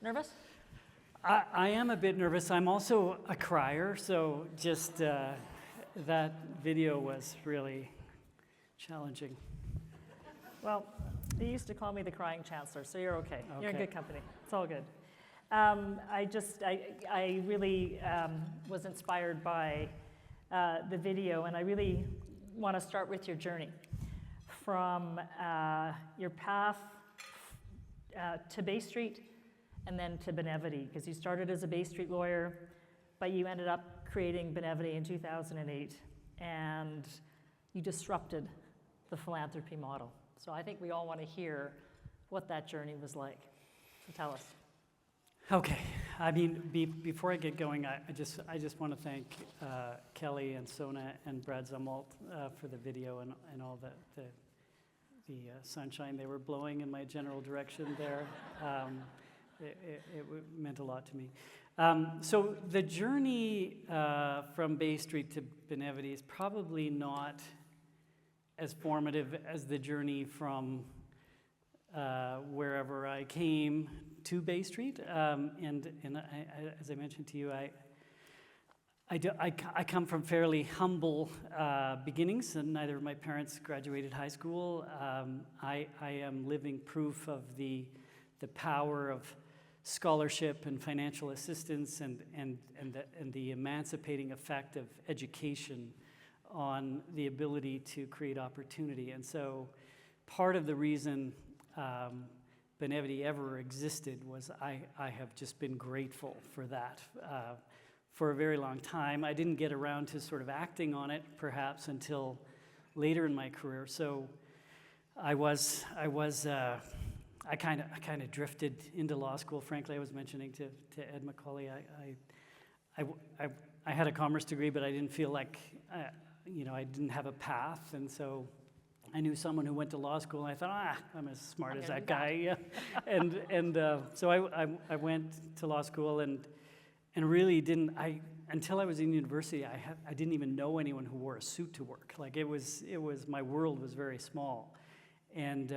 Nervous? I am a bit nervous. I'm also a crier, so just that video was really challenging. Well, they used to call me the crying chancellor, so you're okay. You're in Okay. good company. It's all good. I really was inspired by the video, and I really want to start with your journey from your path to Bay Street and then to Benevity, because you started as a Bay Street lawyer, but you ended up creating Benevity in 2008, and you disrupted the philanthropy model. So I think we all want to hear what that journey was like. So tell us. Okay. I mean, before I get going, I just want to thank Kelly and Sona and Brad Zumwalt for the video and all the sunshine they were blowing in my general direction there. It meant a lot to me. So the journey from Bay Street to Benevity is probably not as formative as the journey from wherever I came to Bay Street. And as I mentioned to you, I come from fairly humble beginnings, and neither of my parents graduated high school. I am living proof of the power of scholarship and financial assistance and the emancipating effect of education on the ability to create opportunity. And so part of the reason Benevity ever existed was I have just been grateful for that for a very long time. I didn't get around to sort of acting on it perhaps until later in my career. So I kind of drifted into law school. Frankly, I was mentioning to Ed McCauley, I had a commerce degree, but I didn't feel like I didn't have a path, and so I knew someone who went to law school, and I thought, I'm as smart as that guy. Yeah. So I went to law school and really didn't. Until I was in university, I didn't even know anyone who wore a suit to work. Like it was my world was very small, and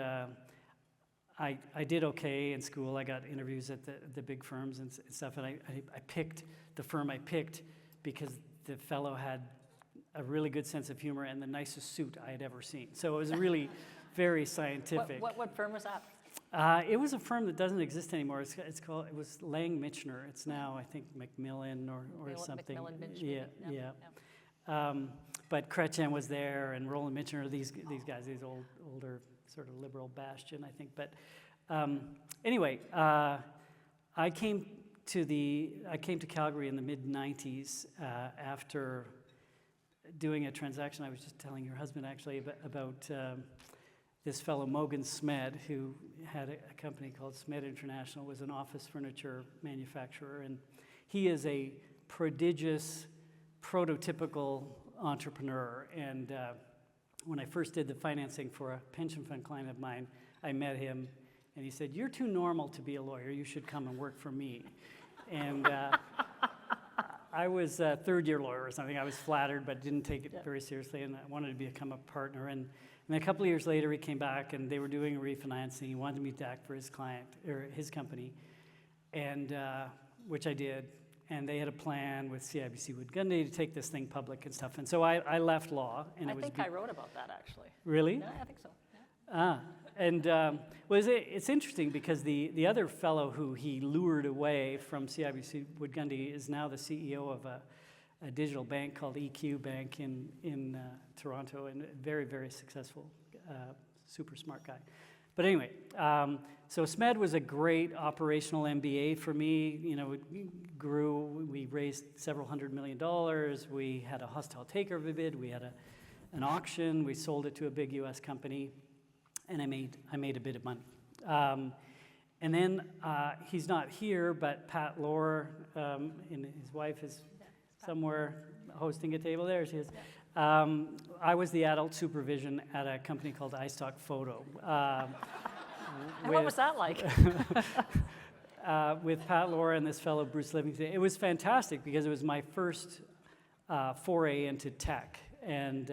I did okay in school. I got interviews at the big firms and stuff, and I picked the firm I picked because the fellow had a really good sense of humor and the nicest suit I had ever seen. So it was really very scientific. What firm was that? It was a firm that doesn't exist anymore. It was Lang Michener. It's now, I think, Macmillan or something. Macmillan Michener. Yeah. But Chrétien was there, and Roland Michener, these guys, these older sort of liberal bastion, I think. But anyway, I came to Calgary in the mid-90s after doing a transaction. I was just telling your husband actually about this fellow Mogan Smed, who had a company called Smed International, was an office furniture manufacturer, and he is a prodigious, prototypical entrepreneur. And when I first did the financing for a pension fund client of mine, I met him, and he said, "You're too normal to be a lawyer. You should come and work for me." And I was a third-year lawyer or something. I was flattered, but didn't take it very seriously, and I wanted to become a partner. And a couple of years later, he came back, and they were doing a refinancing. He wanted me to act for his client or his company, and which I did. And they had a plan with CIBC Wood Gundy to take this thing public and stuff. And so I left law, and I think I wrote about that actually. Really? Yeah, I think so. Yeah. And it's interesting because the other fellow who he lured away from CIBC Wood Gundy is now the CEO of a digital bank called EQ Bank in Toronto, and a very, very successful, super smart guy. But anyway, so SMED was a great operational MBA for me. It grew. We raised several $100 million. We had a hostile takeover bid. We had an auction. We sold it to a big U.S. company, and I made a bit of money. And then he's not here, but Pat Lohr and his wife is somewhere hosting a table. There she is. I was the adult supervision at a company called iStock Photo. What was that like? With Pat Lohr and this fellow Bruce Livingston. It was fantastic because it was my first foray into tech, and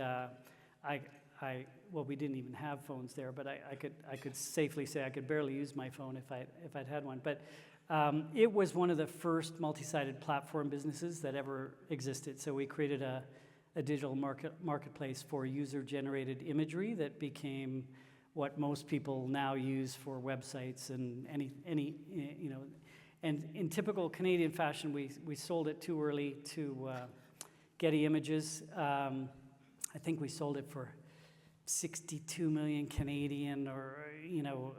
I well, we didn't even have phones there, but I could safely say I could barely use my phone if I'd had one. But it was one of the first multi-sided platform businesses that ever existed. So we created a digital marketplace for user-generated imagery that became what most people now use for websites and any you know. And in typical Canadian fashion, we sold it too early to Getty Images. I think we sold it for 62 million Canadian, or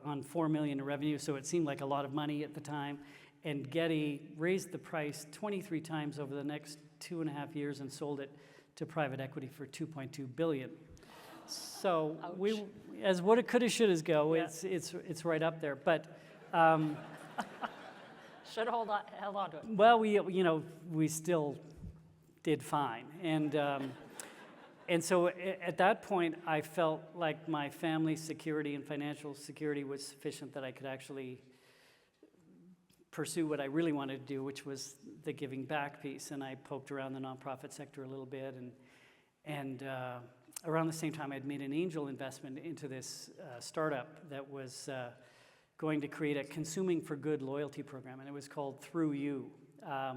on 4 million in revenue. So it seemed like a lot of money at the time. And Getty raised the price 23 times over the next 2.5 years and sold it to private equity for 2.2 billion. So Ouch. we, as what it coulda, shouldas go, Yeah. it's right up there. But Should have held on to it. well, we still did fine, and so at that point, I felt like my family security and financial security was sufficient that I could actually pursue what I really wanted to do, which was the giving back piece. And I poked around the nonprofit sector a little bit, and around the same time, I'd made an angel investment into this startup that was going to create a consuming for good loyalty program, and it was called Through You. I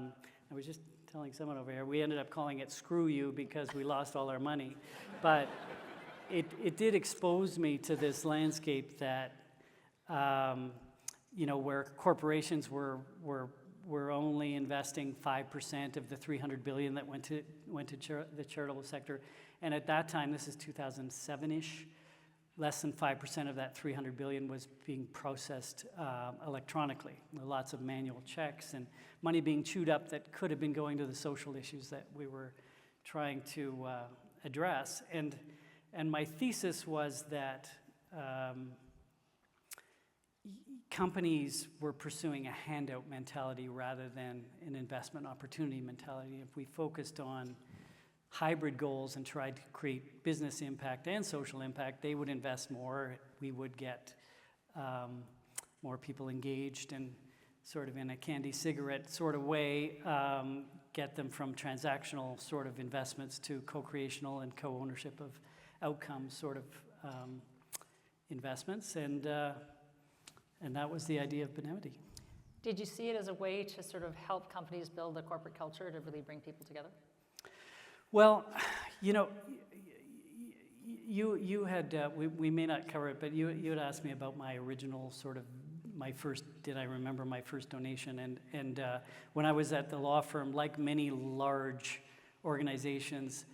was just telling someone over here, we ended up calling it Screw You because we lost all our money. But it did expose me to this landscape that, where corporations were only investing 5% of the $300 billion that went to the charitable sector. And at that time, this is 2007-ish, less than 5% of that $300 billion was being processed electronically. Lots of manual checks and money being chewed up that could have been going to the social issues that we were trying to address. And my thesis was that companies were pursuing a handout mentality rather than an investment opportunity mentality. If we focused on hybrid goals and tried to create business impact and social impact, they would invest more. We would get more people engaged and sort of in a candy cigarette sort of way, get them from transactional sort of investments to co-creational and co-ownership of outcomes sort of investments. And that was the idea of Benevity. Did you see it as a way to sort of help companies build a corporate culture to really bring people together? Well, you had, we may not cover it, but you had asked me about my original sort of, did I remember my first donation? And when I was at the law firm, like many large organizations,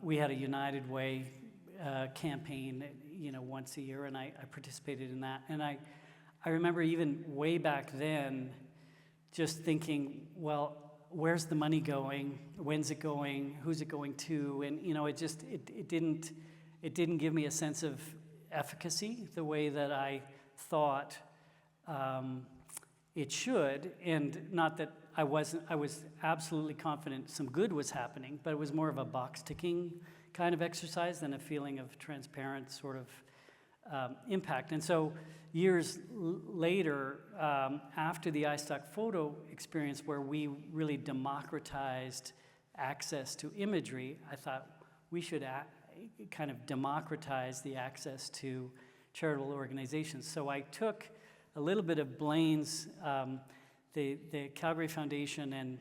we had a United Way campaign, once a year, and I participated in that. And I remember even way back then just thinking, well, where's the money going? When's it going? Who's it going to? And it didn't give me a sense of efficacy the way that I thought it should. And not that I was absolutely confident some good was happening, but it was more of a box ticking kind of exercise than a feeling of transparent sort of impact. And so years later, after the iStock photo experience where we really democratized access to imagery, I thought we should kind of democratize the access to charitable organizations. So I took a little bit of Blaine's, the Calgary Foundation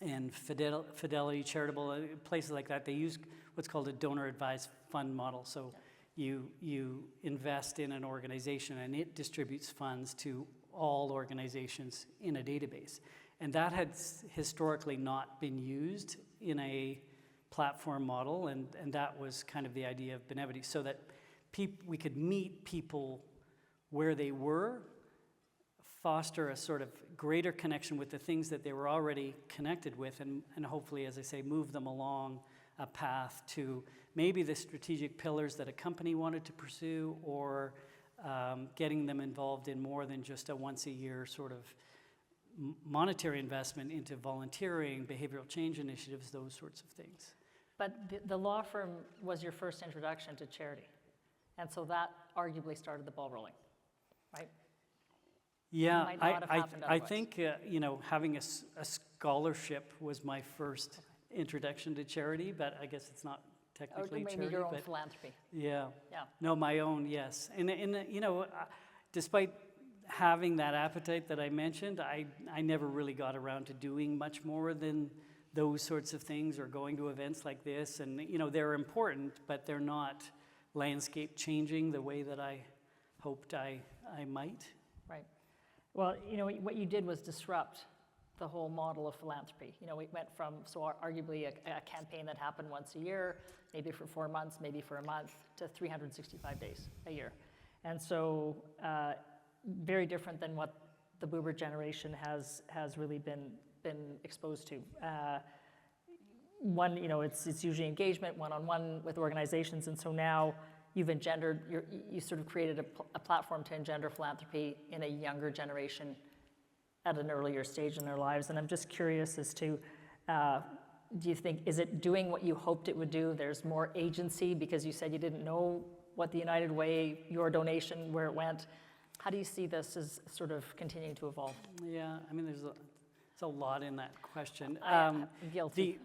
and Fidelity Charitable, places like that, they use what's called a donor-advised fund model. So you invest in an organization and it distributes funds to all organizations in a database. And that had historically not been used in a platform model, and that was kind of the idea of Benevity, so that we could meet people where they were, foster a sort of greater connection with the things that they were already connected with, and hopefully, as I say, move them along a path to maybe the strategic pillars that a company wanted to pursue, or getting them involved in more than just a once-a-year sort of monetary investment into volunteering, behavioral change initiatives, those sorts of things. But the law firm was your first introduction to charity. And so that arguably started the ball rolling, right? Yeah, Might not have happened I otherwise. think, having a scholarship was my first introduction to charity, but I guess it's not technically maybe charity, your own but philanthropy. yeah. Yeah. No, my own, yes. And you know, despite having that appetite that I mentioned, I never really got around to doing much more than those sorts of things or going to events like this. And, you know, they're important, but they're not landscape changing the way that I hoped I might. Right. Well, you know, what you did was disrupt the whole model of philanthropy. You know, we went from, arguably a campaign that happened once a year, maybe for 4 months, maybe for a month, to 365 days a year. And so, very different than what the boomer generation has really been exposed to. One, you know, it's usually engagement one-on-one with organizations, and so now you've engendered, you sort of created a platform to engender philanthropy in a younger generation at an earlier stage in their lives. And I'm just curious as to, do you think, is it doing what you hoped it would do? There's more agency because you said you didn't know what the United Way, your donation, where it went. How do you see this as sort of continuing to evolve? Yeah, I mean, there's a lot in that question. I'm guilty.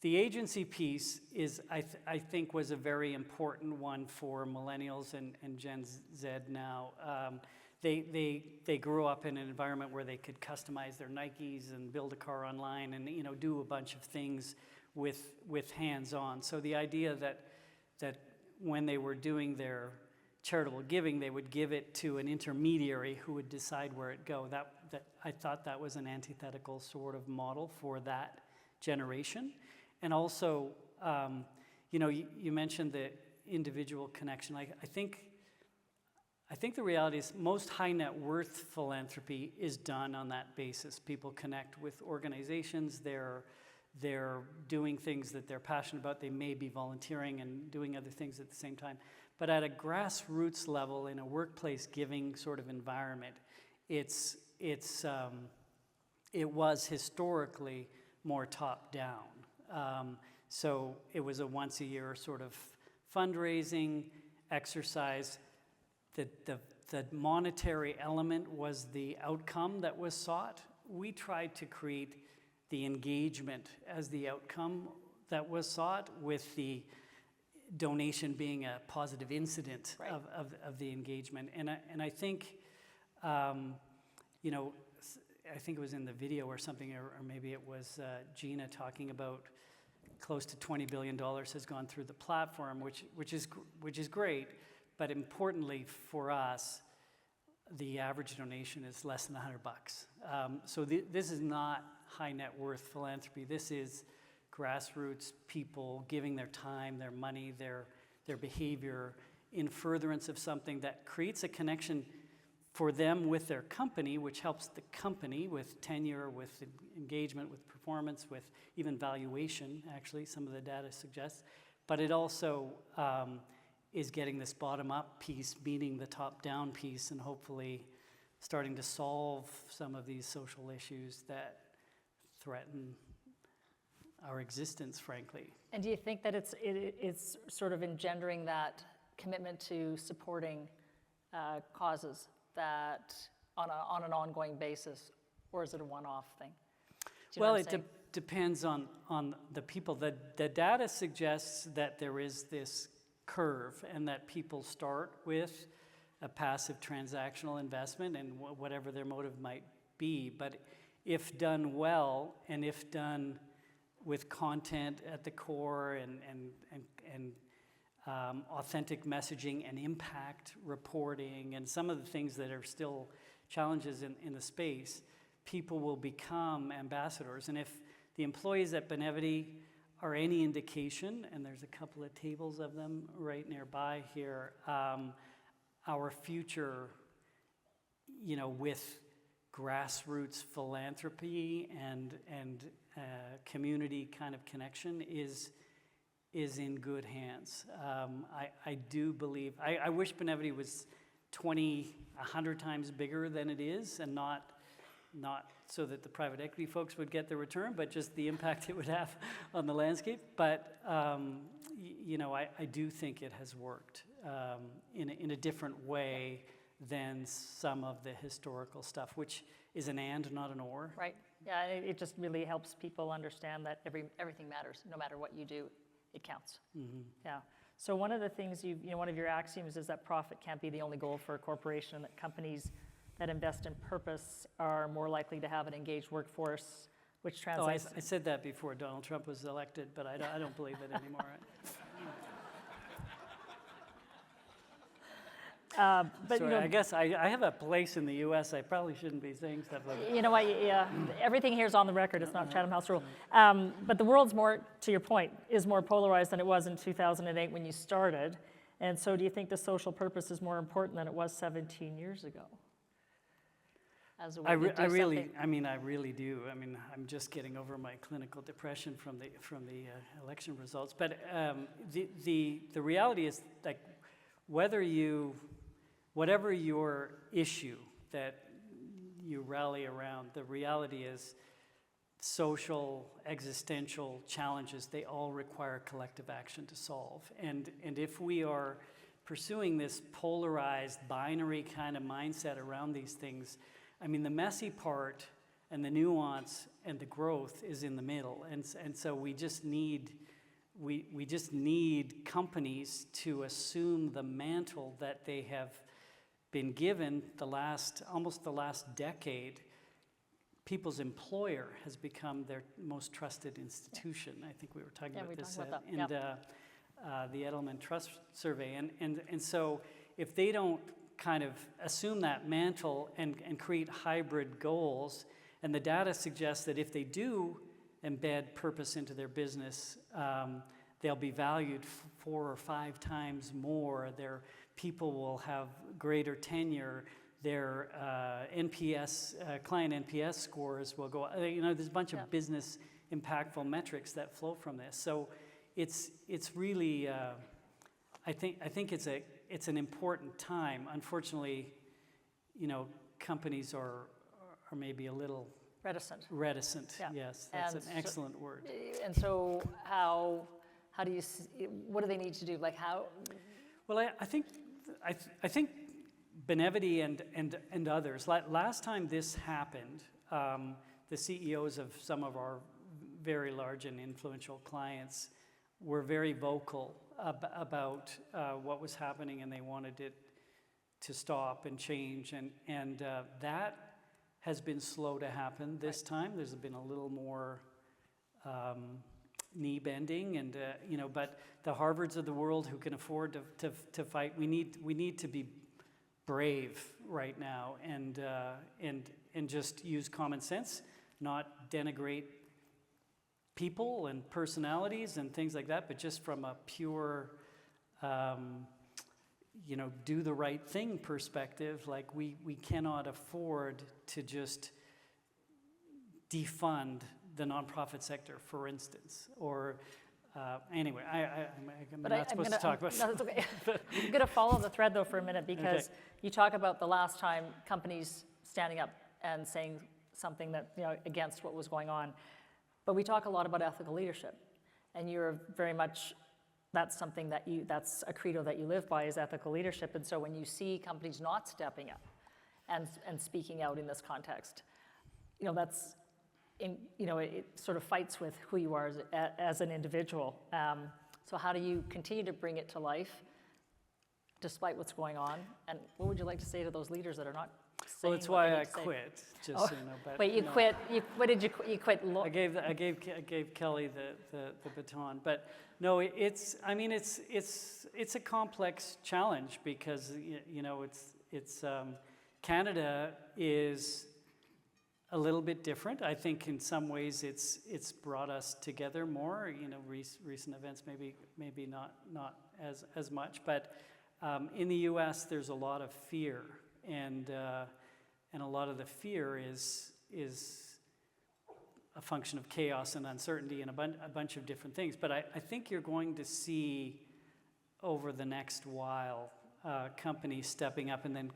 The agency piece is, I think, was a very important one for millennials and Gen Z now. They grew up in an environment where they could customize their Nikes and build a car online and, you know, do a bunch of things with hands-on. So the idea that when they were doing their charitable giving, they would give it to an intermediary who would decide where it go. That I thought that was an antithetical sort of model for that generation. And also, you know, you mentioned the individual connection. I think the reality is most high net worth philanthropy is done on that basis. People connect with organizations. They're doing things that they're passionate about. They may be volunteering and doing other things at the same time. But at a grassroots level, in a workplace giving sort of environment, it was historically more top down. So it was a once a year sort of fundraising exercise. The monetary element was the outcome that was sought. We tried to create the engagement as the outcome that was sought, with the donation being a positive incident right. of the engagement. And I think, you know, I think it was in the video or something, or maybe it was Gina talking about close to $20 billion has gone through the platform, which is great, but importantly for us, the average donation is less than $100. So this is not high net worth philanthropy. This is grassroots people giving their time, their money, their behavior in furtherance of something that creates a connection for them with their company, which helps the company with tenure, with engagement, with performance, with even valuation, actually, some of the data suggests. But it also is getting this bottom-up piece, meeting the top-down piece, and hopefully starting to solve some of these social issues that threaten our existence, frankly. And do you think that it's sort of engendering that commitment to supporting causes that on an ongoing basis, or is it a one-off thing? Well, it depends on the people. The data suggests that there is this curve, and that people start with a passive transactional investment, and whatever their motive might be. But if done well, and if done with content at the core and authentic messaging and impact reporting and some of the things that are still challenges in the space, people will become ambassadors. And if the employees at Benevity are any indication, and there's a couple of tables of them right nearby here, our future, you know, with grassroots philanthropy and community kind of connection is in good hands. I do believe, I wish Benevity was 100 times bigger than it is, and not so that the private equity folks would get the return, but just the impact it would have on the landscape. But you know, I do think it has worked in a different way than some of the historical stuff, which is an and, not an or. Right. Yeah, it just really helps people understand that everything matters. No matter what you do, it counts. Yeah. So one of the things one of your axioms is that profit can't be the only goal for a corporation, and that companies that invest in purpose are more likely to have an engaged workforce, which translates. I said that before Donald Trump was elected, but I don't believe it anymore. But Sorry, I guess I have a place in the U.S. I probably shouldn't be saying stuff like that. You know what? Yeah, everything here is on the record. It's not Chatham House rule. But the world's more, to your point, is more polarized than it was in 2008 when you started. And so, do you think the social purpose is more important than it was 17 years ago? As a way to do I really do. I mean, I'm just getting over my clinical depression from the election results. But the reality is, like, whatever your issue that you rally around, the reality is social, existential challenges, they all require collective action to solve. And if we are pursuing this polarized, binary kind of mindset around these things, I mean, the messy part and the nuance and the growth is in the middle. And so we just need companies to assume the mantle that they have been given almost the last decade. People's employer has become their most trusted institution. I think we were talking about this in the Edelman Trust Survey. And so if they don't kind of assume that mantle and create hybrid goals, and the data suggests that if they do embed purpose into their business, they'll be valued 4 or 5 times more. Their people will have greater tenure. Their client NPS scores will go. There's a bunch of business impactful metrics that flow from this. So it's really, I think it's an important time. Unfortunately, companies are maybe a little reticent. Yeah. Yes, that's an excellent word. And so how do you what do they need to do? Like how? Well, I think Benevity and others. Last time this happened, the CEOs of some of our very large and influential clients were very vocal about what was happening, and they wanted it to stop and change, and that has been slow to happen this time. There's been a little more knee bending, and but the Harvards of the world who can afford to fight, we need to be brave right now, and just use common sense, not denigrate people and personalities and things like that, but just from a pure do the right thing perspective. Like we cannot afford to just defund the nonprofit sector, for instance, or anyway, I'm not supposed to talk about. No, that's okay. I'm going to follow the thread though for a minute, because you talk about the last time companies standing up and saying something that against what was going on, but we talk a lot about ethical leadership, and you're very much. That's something that's a credo that you live by, is ethical leadership. And so when you see companies not stepping up and speaking out in this context, that's it sort of fights with who you are as an individual. So how do you continue to bring it to life despite what's going on? And what would you like to say to those leaders that are not saying? Well, that's why I quit. Just so you know. But wait, you quit? What did you quit? You quit. I gave Kelly the baton, but no, it's a complex challenge, because it's Canada is a little bit different. I think in some ways it's brought us together more. Recent events maybe not as much, but in the U.S. there's a lot of fear, and a lot of the fear is a function of chaos and uncertainty and a bunch of different things. But I think you're going to see over the next while companies stepping up, and then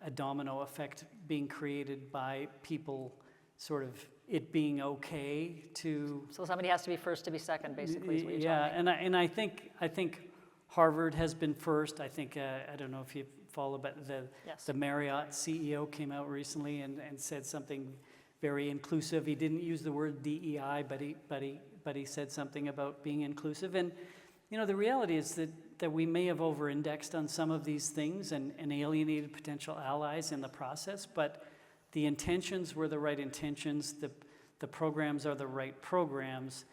a domino effect being created by people sort of it being okay to. So somebody has to be first to be second, basically. Is what you're telling me. And I think Harvard has been first. I think I don't know if you follow, but the Marriott CEO came out recently and said something very inclusive. He didn't use the word DEI, but he said something about being inclusive. And the reality is that we may have over-indexed on some of these things and alienated potential allies in the process, but the intentions were the right intentions. The programs are the right programs.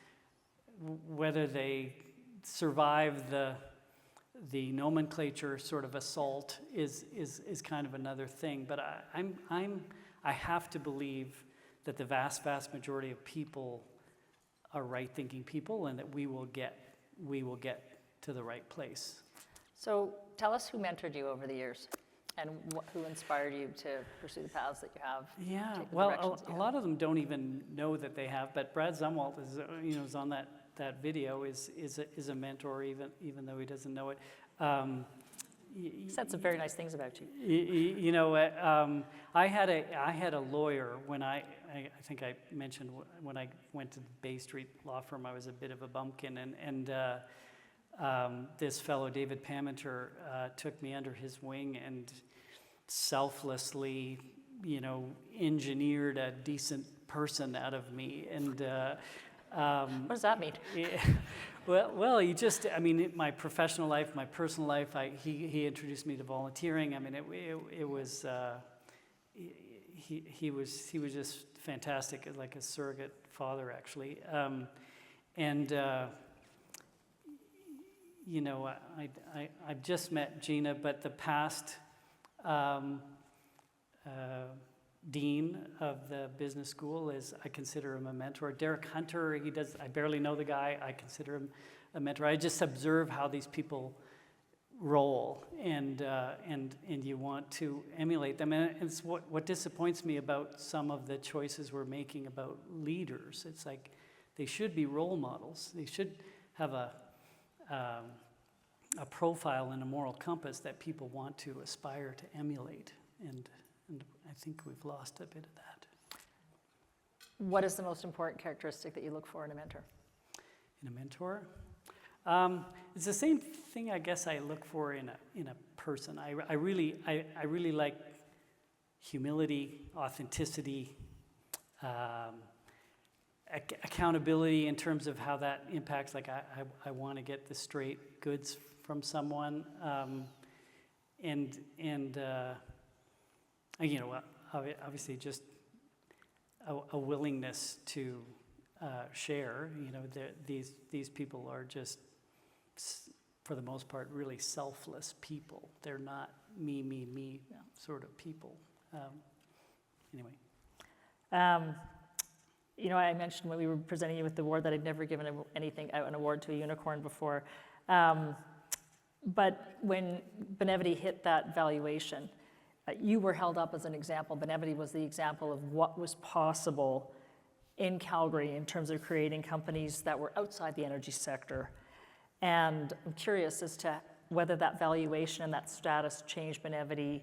Whether they survive the nomenclature sort of assault is kind of another thing. But I have to believe that the vast majority of people are right-thinking people, and that we will get to the right place. So tell us who mentored you over the years, and who inspired you to pursue the paths that you have. Yeah, take the well, directions a you lot of them don't even know that they have. But Brad Zumwalt is on that video is a mentor, even though he doesn't know it. He said some very nice things about you. I had a lawyer when I think I mentioned when I went to the Bay Street law firm. I was a bit of a bumpkin, and this fellow David Paminter took me under his wing and selflessly, engineered a decent person out of me. And what does that mean? Well, my professional life, my personal life, he introduced me to volunteering. I mean, it was, he was just fantastic, like a surrogate father, actually. I've just met Gina, but the past dean of the business school I consider him a mentor. Derek Hunter, I barely know the guy, I consider him a mentor. I just observe how these people roll, and you want to emulate them. And it's what disappoints me about some of the choices we're making about leaders. It's like they should be role models. They should have a profile and a moral compass that people want to aspire to emulate. And I think we've lost a bit of that. What is the most important characteristic that you look for in a mentor? In a mentor? It's the same thing, I guess, I look for in a person. I really like humility, authenticity, accountability in terms of how that impacts. Like I want to get the straight goods from someone, obviously just a willingness to share. These people are just, for the most part, really selfless people. They're not me sort of people. Anyway. I mentioned when we were presenting you with the award that I'd never given an award to a unicorn before. But when Benevity hit that valuation, you were held up as an example. Benevity was the example of what was possible in Calgary in terms of creating companies that were outside the energy sector. And I'm curious as to whether that valuation and that status changed Benevity.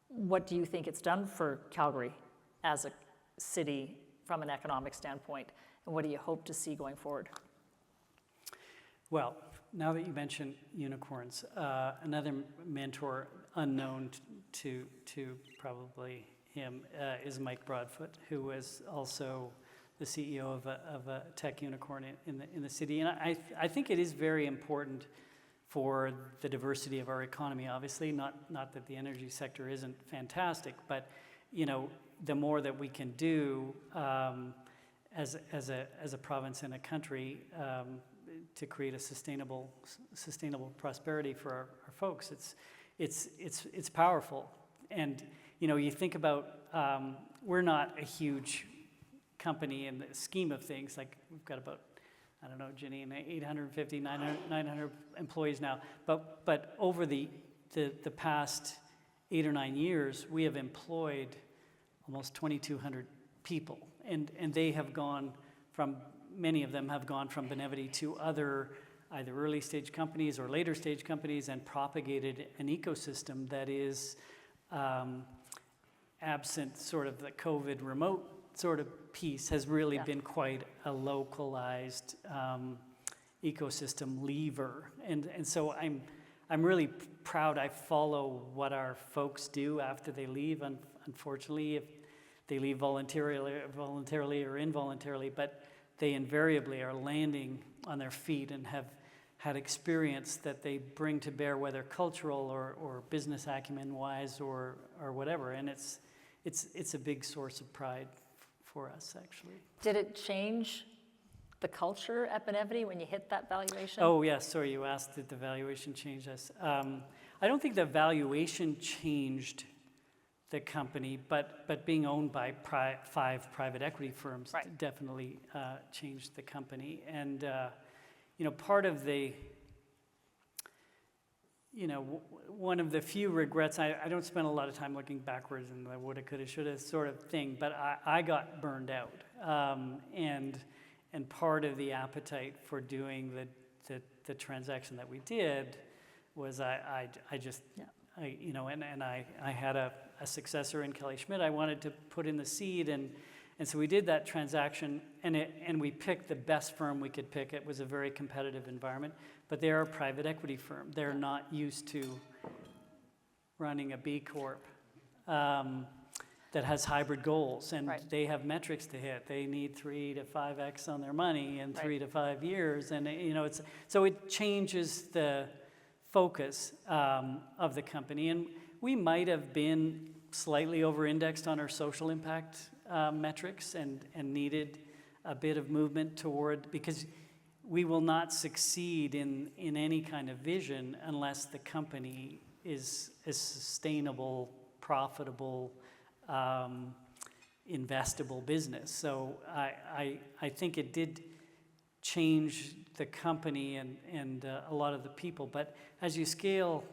What do you think it's done for Calgary as a city from an economic standpoint? And what do you hope to see going forward? Well, now that you mention unicorns, another mentor unknown to probably him is Mike Broadfoot, who was also the CEO of a tech unicorn in the city. And I think it is very important for the diversity of our economy. Obviously, not that the energy sector isn't fantastic, but the more that we can do as a province and a country to create a sustainable prosperity for our folks, it's powerful. And you think about we're not a huge company in the scheme of things. Like we've got about, I don't know, Janine, 850, 900 employees now. But over the past 8 or 9 years, we have employed almost 2,200 people, and they have gone from, many of them have gone from Benevity to other either early stage companies or later stage companies, and propagated an ecosystem that is absent sort of the COVID remote sort of piece, has really been quite a localized ecosystem lever. And so I'm really proud. I follow what our folks do after they leave. Unfortunately, if they leave voluntarily or involuntarily, but they invariably are landing on their feet and have had experience that they bring to bear, whether cultural or business acumen wise or whatever. And it's a big source of pride for us, actually. Did it change the culture at Benevity when you hit that valuation? Oh, yes. Sorry, you asked, did the valuation change us? I don't think the valuation changed the company, but being owned by 5 private equity firms definitely changed the company. And, part of the, one of the few regrets, I don't spend a lot of time looking backwards and the woulda, coulda, shoulda sort of thing, but I got burned out. And part of the appetite for doing the transaction that we did was I had a successor in Kelly Schmidt. I wanted to put in the seed, and so we did that transaction, and we picked the best firm we could pick. It was a very competitive environment, but they're a private equity firm. They're not used to running a B Corp that has hybrid goals, and they have metrics to hit. They need 3 to 5x on their money in 3 to 5 years, and so it changes the focus of the company. And we might have been slightly over-indexed on our social impact metrics and needed a bit of movement toward, because we will not succeed in any kind of vision unless the company is a sustainable, profitable, investable business. So I think it did change the company and a lot of the people. But as you scale,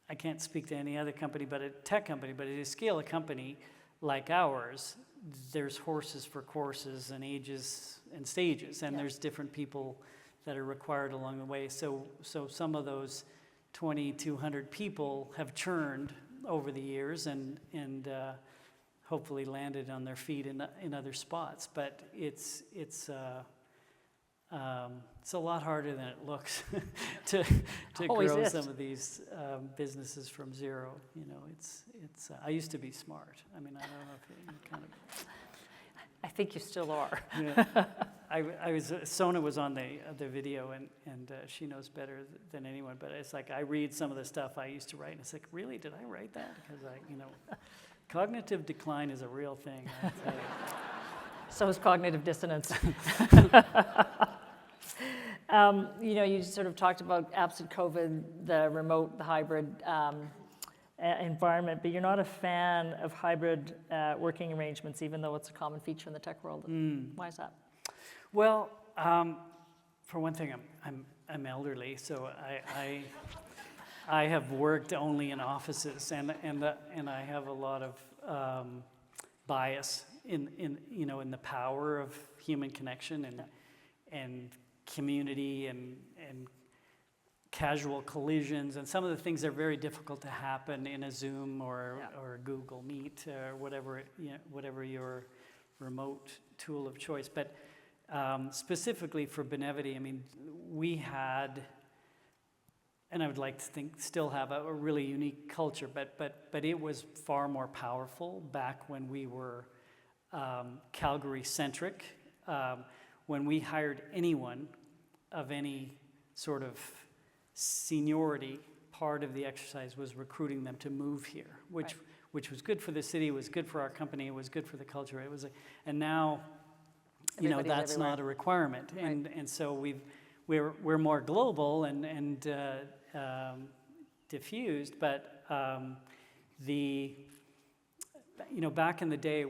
I can't speak to any other company, but a tech company, but as you scale a company like ours, there's horses for courses and ages and stages, and there's different people that are required along the way. So some of those 2,200 people have churned over the years and hopefully landed on their feet in other spots. But it's a lot harder than it looks to grow some of these businesses from zero. It's. I used to be smart. I mean, I don't know if you kind of. I think you still are. Yeah. I was. Sona was on the video, and she knows better than anyone. But it's like I read some of the stuff I used to write, and it's like, really, did I write that? Because cognitive decline is a real thing. I tell you. So is cognitive dissonance. You sort of talked about absent COVID, the remote, the hybrid environment, but you're not a fan of hybrid working arrangements, even though it's a common feature in the tech world. Why is that? Well, for one thing, I'm elderly, so I have worked only in offices, and I have a lot of bias in the power of human connection and community and casual collisions, and some of the things are very difficult to happen in a Zoom or Google Meet or whatever your remote tool of choice. But specifically for Benevity, I mean, we had, and I would like to think still have a really unique culture, but it was far more powerful back when we were Calgary centric. When we hired anyone of any sort of seniority, part of the exercise was recruiting them to move here, which was good for the city, was good for our company, it was good for the culture. It was, and now, that's everywhere. Not a requirement, and so we're more global and diffused, but back in the day,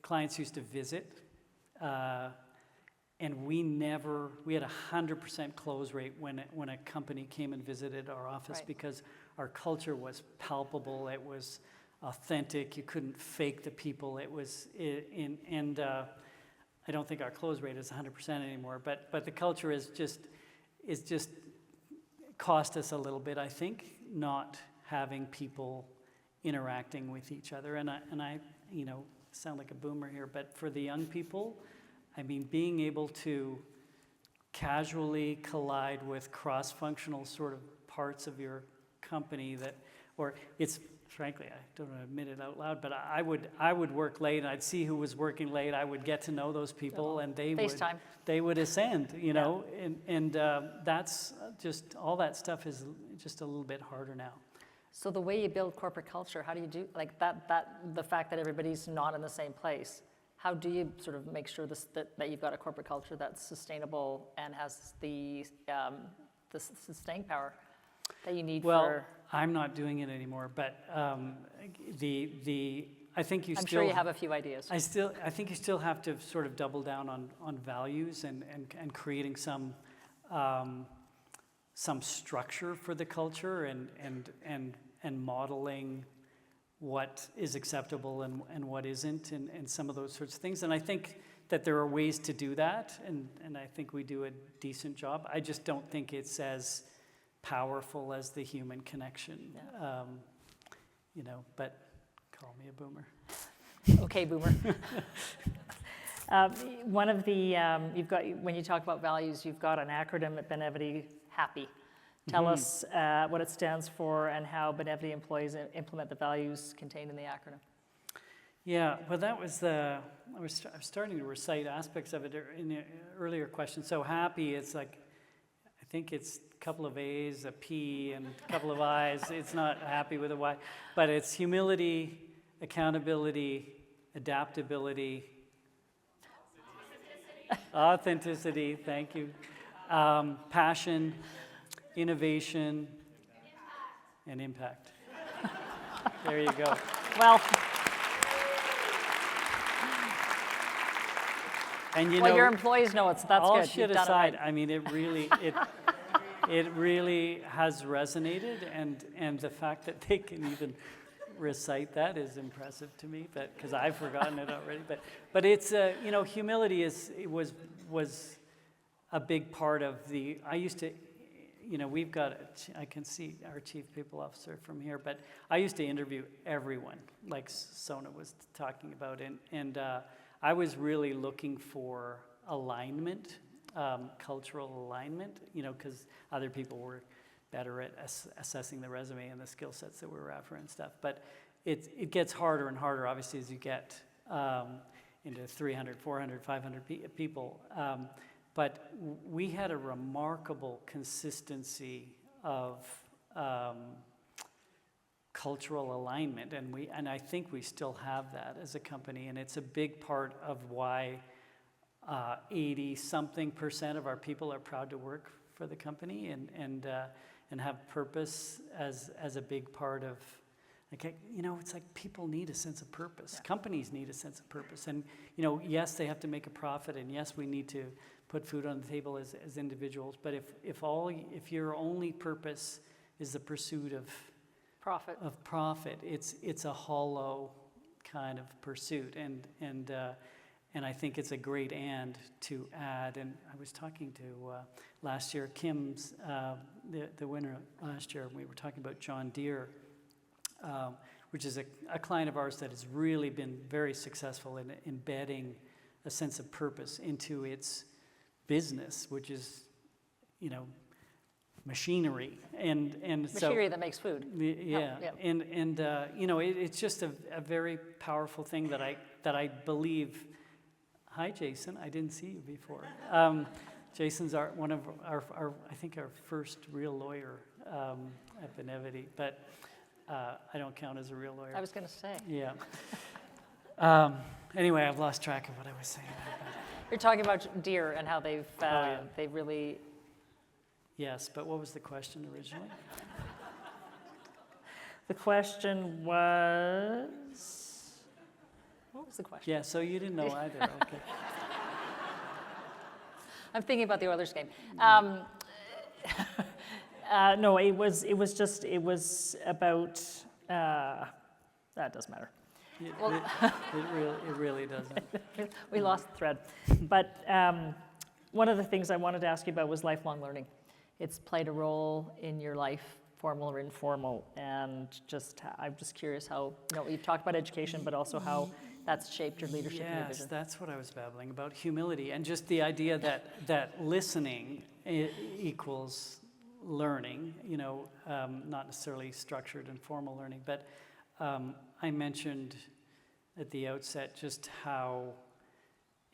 clients used to visit. And we had 100% close rate when a company came and visited our office because our culture was palpable. It was authentic. You couldn't fake the people. It was and I don't think our close rate is 100% anymore. But the culture is just cost us a little bit, I think, not having people interacting with each other. And I sound like a boomer here, but for the young people, I mean, being able to casually collide with cross-functional sort of parts of your company it's frankly, I don't want to admit it out loud, but I would work late, and I'd see who was working late. I would get to know those people, and FaceTime. they would ascend, you know, and that's just, all that stuff is just a little bit harder now. So the way you build corporate culture, how do you do, like the fact that everybody's not in the same place, how do you sort of make sure that you've got a corporate culture that's sustainable and has the staying power that you need Well, for... I'm not doing it anymore, but I think you I'm still... sure you have a few ideas. I think you still have to sort of double down on values and creating some structure for the culture and modeling what is acceptable and what isn't, and some of those sorts of things. And I think that there are ways to do that, and I think we do a decent job. I just don't think it's as powerful as the human connection, you know, but call me a boomer. Okay, boomer. One of the, you've got, when you talk about values, you've got an acronym at Benevity, HAPPY. Tell us what it stands for and how Benevity employees implement the values contained in the acronym. Yeah, well, that was I was starting to recite aspects of it in the earlier question. So HAPPY, it's like, I think it's a couple of A's, a P, and a couple of I's. It's not happy with a Y, but it's humility, accountability, adaptability, authenticity, thank you, passion, innovation, and impact. There you go. Well, and you well, know, your employees know that's all good. shit You've done aside, it right. I mean, it really has resonated, and the fact that they can even recite that is impressive to me, but because I've forgotten it already. But it's you know, humility was a big part of the. I used to, you know, we've got. I can see our chief people officer from here, but I used to interview everyone, like Sona was talking about, and I was really looking for alignment, cultural alignment, you know, because other people were better at assessing the resume and the skill sets that we were after and stuff. But it gets harder and harder, obviously, as you get into 300, 400, 500 people. But we had a remarkable consistency of cultural alignment, and I think we still have that as a company, and it's a big part of why 80-something% of our people are proud to work for the company and have purpose as a big part of, like, you know, it's like people need a sense of purpose. Yeah. Companies need a sense of purpose, and you know, yes, they have to make a profit, and yes, we need to put food on the table as individuals. But if your only purpose is the pursuit of profit, it's a hollow kind of pursuit, and I think it's a great and to add. And I was talking to last year, Kim's the winner last year. We were talking about John Deere, which is a client of ours that has really been very successful in embedding a sense of purpose into its business, which is, you know, machinery and machinery that makes food. Yeah, and you know, it's just a very powerful thing that I believe. Hi, Jason. I didn't see you before. Jason's one of our I think our first real lawyer at Benevity, but I don't count as a real lawyer. I was going to say. Yeah. Anyway, I've lost track of what I was saying. You're talking about Deere and how they've really. Yes, but what was the question originally? The question was. What was the question? Yeah, so you didn't know either. Okay. I'm thinking about the Oilers game. No, it was about. That doesn't matter. It really doesn't. We lost the thread. But one of the things I wanted to ask you about was lifelong learning. It's played a role in your life, formal or informal, and I'm just curious how, you know, you've talked about education, but also how that's shaped your leadership and your vision. Yes, that's what I was babbling about, humility, and just the idea that listening equals learning, you know, not necessarily structured and formal learning, but I mentioned at the outset just how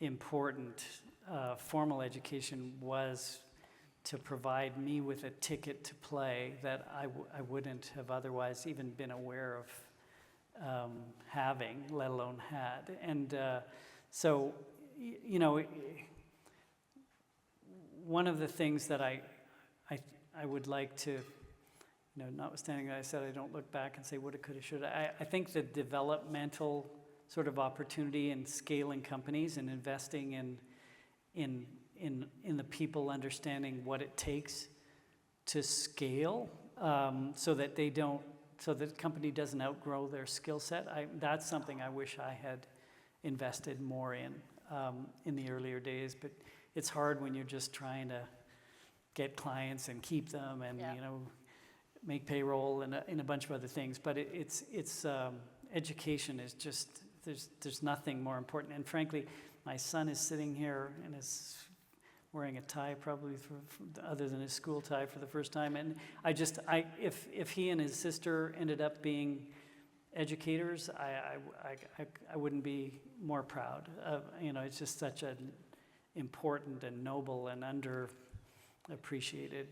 important formal education was to provide me with a ticket to play that I wouldn't have otherwise even been aware of having, let alone had. And so, you know, one of the things that I would like to, you know, notwithstanding that I said I don't look back and say woulda, coulda, shoulda, I think the developmental sort of opportunity in scaling companies and investing in the people understanding what it takes to scale, so that they don't, so that the company doesn't outgrow their skill set. That's something I wish I had invested more in the earlier days. But it's hard when you're just trying to get clients and keep them, and you know, make payroll and a bunch of other things. But it's education is just, there's nothing more important. And frankly, my son is sitting here and is wearing a tie probably other than his school tie for the first time. And if he and his sister ended up being educators, I wouldn't be more proud of, you know, it's just such an important and noble and underappreciated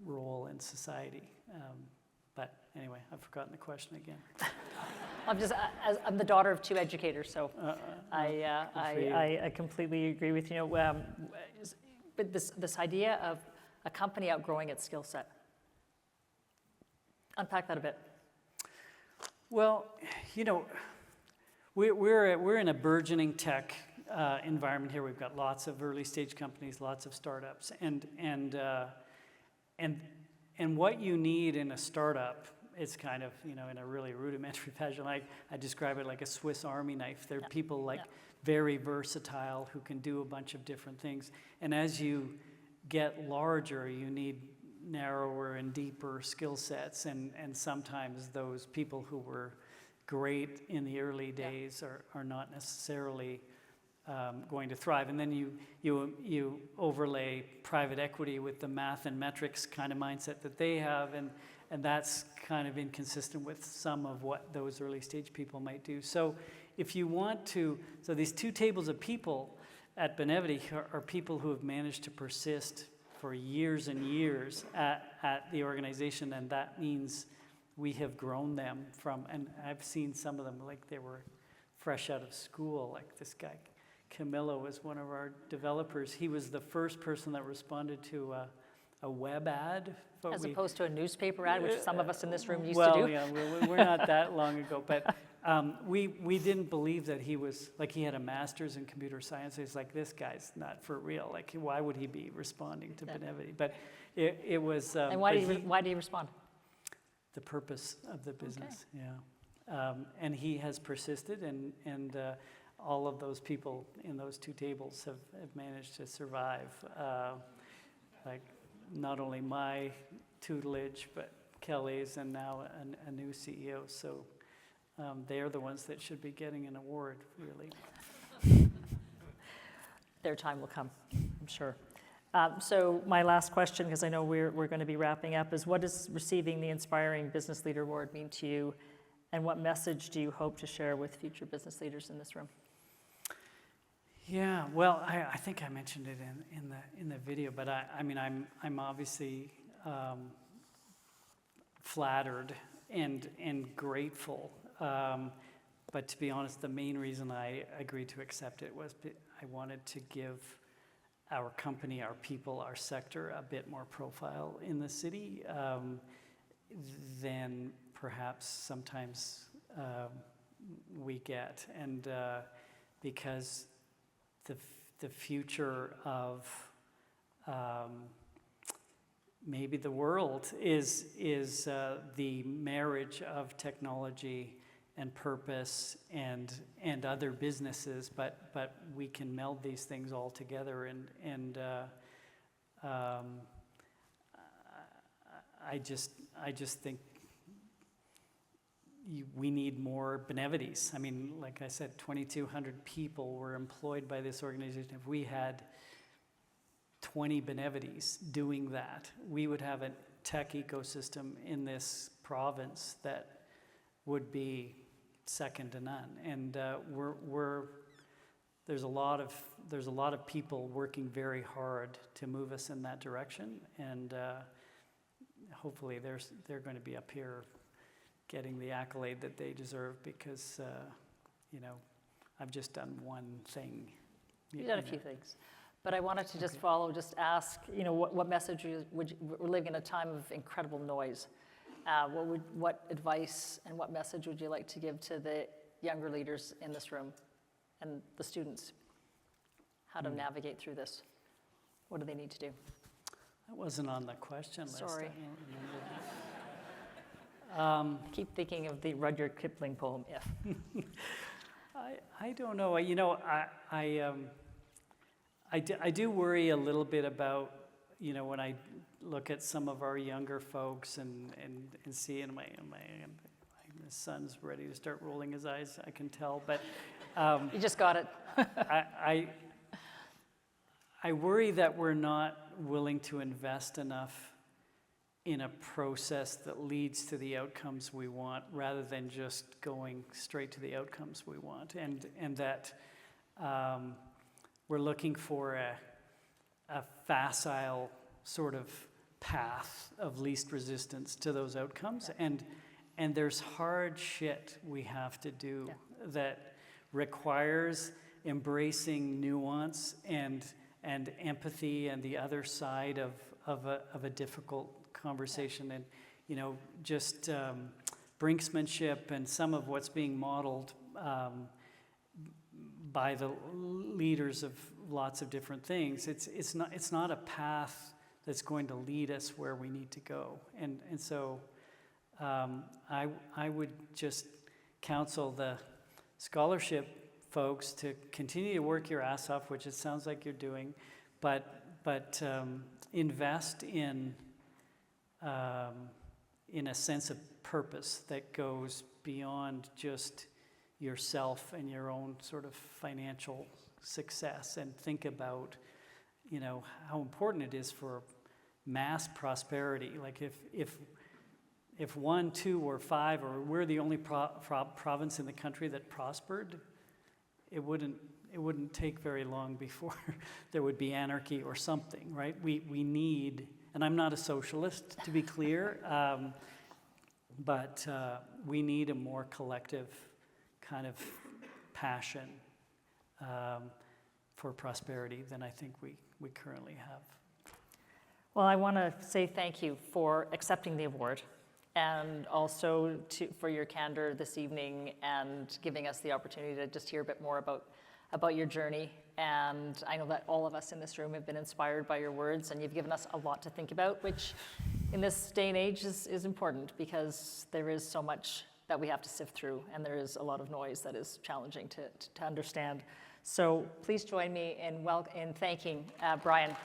role in society. But anyway, I've forgotten the question again. I'm the daughter of 2 educators, so I completely agree with you. But this idea of a company outgrowing its skill set. Unpack that a bit. Well, you know, we're in a burgeoning tech environment here. We've got lots of early stage companies, lots of startups, and what you need in a startup, it's kind of, you know, in a really rudimentary fashion, I describe it like a Swiss Army knife. They're people like very versatile who can do a bunch of different things. And as you get larger, you need narrower and deeper skill sets. And sometimes those people who were great in the early days are not necessarily going to thrive. And then you overlay private equity with the math and metrics kind of mindset that they have, and that's kind of inconsistent with some of what those early stage people might do. So if you want to, so these 2 tables of people at Benevity are people who have managed to persist for years and years at the organization, and that means we have grown them from, and I've seen some of them like they were fresh out of school, like this guy Camillo was one of our developers. He was the first person that responded to a web ad. As opposed to a newspaper ad, which some of us in this room used to do. Well, yeah, we're not that long ago. But we didn't believe that he was, like, he had a master's in computer science. It's like, this guy's not for real. Like, why would he be responding to Benevity? But it was... and why did he respond? The purpose of the business, yeah. And he has persisted, and all of those people in those 2 tables have managed to survive. Like, not only my tutelage, but Kelly's, and now a new CEO. So they're the ones that should be getting an award, really. Their time will come, I'm sure. So my last question, because I know we're going to be wrapping up, is what does receiving the Inspiring Business Leader Award mean to you, and what message do you hope to share with future business leaders in this room? Yeah, well, I think I mentioned it in the video, but I mean, I'm obviously flattered and grateful. But to be honest, the main reason I agreed to accept it was I wanted to give our company, our people, our sector a bit more profile in the city than perhaps sometimes we get, and because the future of maybe the world is the marriage of technology and purpose and other businesses, but we can meld these things all together, and I just think we need more Benevities. I mean, like I said, 2,200 people were employed by this organization. If we had 20 Benevities doing that, we would have a tech ecosystem in this province that would be second to none. And there's a lot of people working very hard to move us in that direction, and hopefully they're going to be up here getting the accolade that they deserve, because I've just done one thing. You've done a few things. But I wanted to just ask, what message we're living in a time of incredible noise. What advice and what message would you like to give to the younger leaders in this room and the students? How to navigate through this? What do they need to do? That wasn't on the question list. Sorry. I don't remember. I keep thinking of the Rudyard Kipling poem, If. I don't know. I do worry a little bit about, when I look at some of our younger folks and see, and my son's ready to start rolling his eyes, I can tell, but You just got it. I worry that we're not willing to invest enough in a process that leads to the outcomes we want, rather than just going straight to the outcomes we want, and that we're looking for a facile sort of path of least resistance to those outcomes, and there's hard shit we have to do that requires embracing nuance and empathy and the other side of a difficult conversation, and just brinksmanship and some of what's being modeled by the leaders of lots of different things. It's not a path that's going to lead us where we need to go, and so I would just counsel the scholarship folks to continue to work your ass off, which it sounds like you're doing, but invest in a sense of purpose that goes beyond just yourself and your own sort of financial success, and think about how important it is for mass prosperity. Like if 1, 2, or 5, or we're the only province in the country that prospered, it wouldn't take very long before there would be anarchy or something, right? We need, and I'm not a socialist, to be clear, but we need a more collective kind of passion for prosperity than I think we currently have. Well, I want to say thank you for accepting the award, and also for your candor this evening and giving us the opportunity to just hear a bit more about your journey. And I know that all of us in this room have been inspired by your words, and you've given us a lot to think about, which in this day and age is important, because there is so much that we have to sift through, and there is a lot of noise that is challenging to understand. So please join me in thanking Bryan.